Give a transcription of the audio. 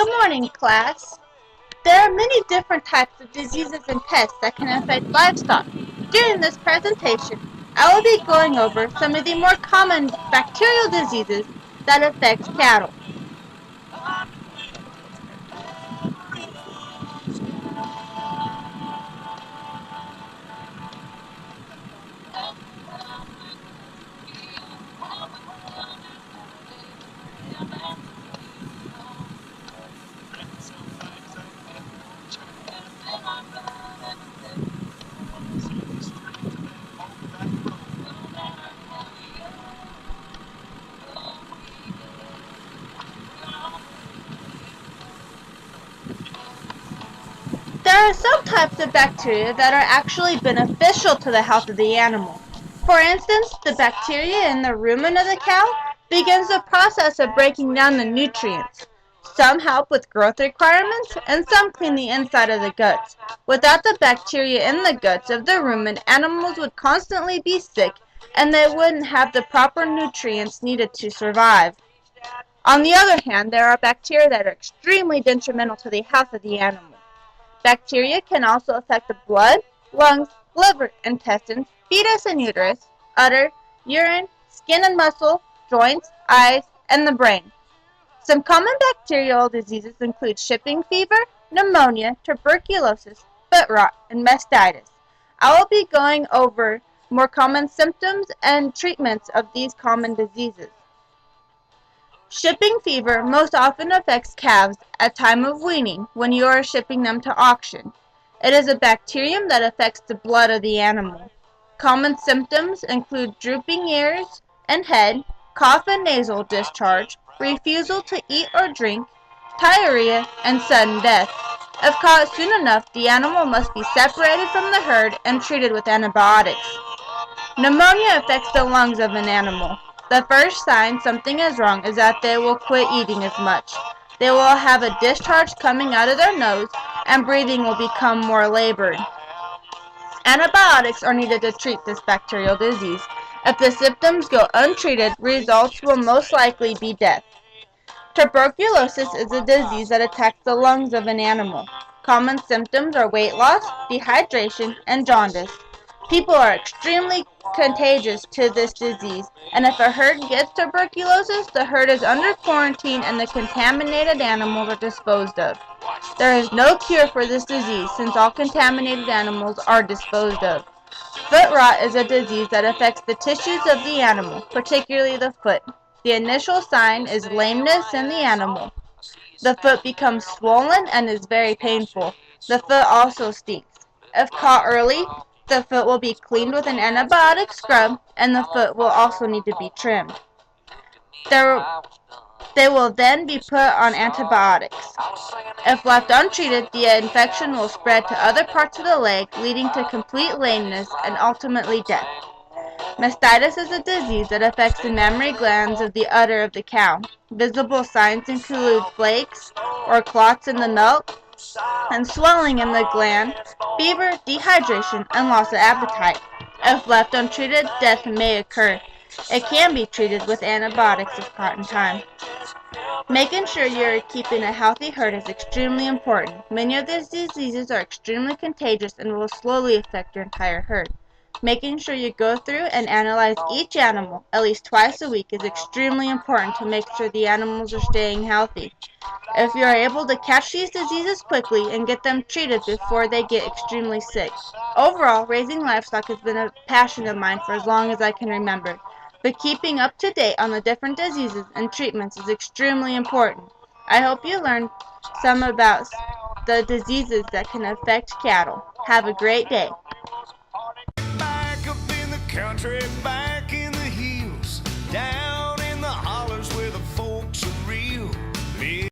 Good morning, class. There are many different types of diseases and pests that can affect livestock. During this presentation, I will be going over some of the more common bacterial diseases that affect cattle. There are some types of bacteria that are actually beneficial to the health of the animal. For instance, the bacteria in the rumen of the cow begins the process of breaking down the nutrients. Some help with growth requirements, and some clean the inside of the guts. Without the bacteria in the guts of the rumen, animals would constantly be sick, and they wouldn't have the proper nutrients needed to survive. On the other hand, there are bacteria that are extremely detrimental to the health of the animal. Bacteria can also affect the blood, lungs, liver, intestines, fetus and uterus, udder, urine, skin and muscle, joints, eyes, and the brain. Some common bacterial diseases include shipping fever, pneumonia, tuberculosis, foot rot, and mastitis. I will be going over more common symptoms and treatments of these common diseases. Shipping fever most often affects calves at time of weaning when you are shipping them to auction. It is a bacterium that affects the blood of the animal. Common symptoms include drooping ears and head, cough and nasal discharge, refusal to eat or drink, diarrhea, and sudden death. If caught soon enough, the animal must be separated from the herd and treated with antibiotics. Pneumonia affects the lungs of an animal. The first sign something is wrong is that they will quit eating as much. They will have a discharge coming out of their nose, and breathing will become more labored. Antibiotics are needed to treat this bacterial disease. If the symptoms go untreated, results will most likely be death. Tuberculosis is a disease that attacks the lungs of an animal. Common symptoms are weight loss, dehydration, and jaundice. People are extremely contagious to this disease, and if a herd gets tuberculosis, the herd is under quarantine and the contaminated animals are disposed of. There is no cure for this disease since all contaminated animals are disposed of. Foot rot is a disease that affects the tissues of the animal, particularly the foot. The initial sign is lameness in the animal. The foot becomes swollen and is very painful. The foot also stinks. If caught early, the foot will be cleaned with an antibiotic scrub, and the foot will also need to be trimmed. They will then be put on antibiotics. If left untreated, the infection will spread to other parts of the leg, leading to complete lameness and ultimately death. Mastitis is a disease that affects the mammary glands of the udder of the cow. Visible signs include flakes or clots in the milk, and swelling in the gland, fever, dehydration, and loss of appetite. If left untreated, death may occur. It can be treated with antibiotics if caught in time. Making sure you're keeping a healthy herd is extremely important. Many of these diseases are extremely contagious and will slowly affect your entire herd. Making sure you go through and analyze each animal at least twice a week is extremely important to make sure the animals are staying healthy. If you are able to catch these diseases quickly and get them treated before they get extremely sick. Overall, raising livestock has been a passion of mine for as long as I can remember, but keeping up to date on the different diseases and treatments is extremely important. I hope you learned some about the diseases that can affect cattle. Have a great day. Back up in the country,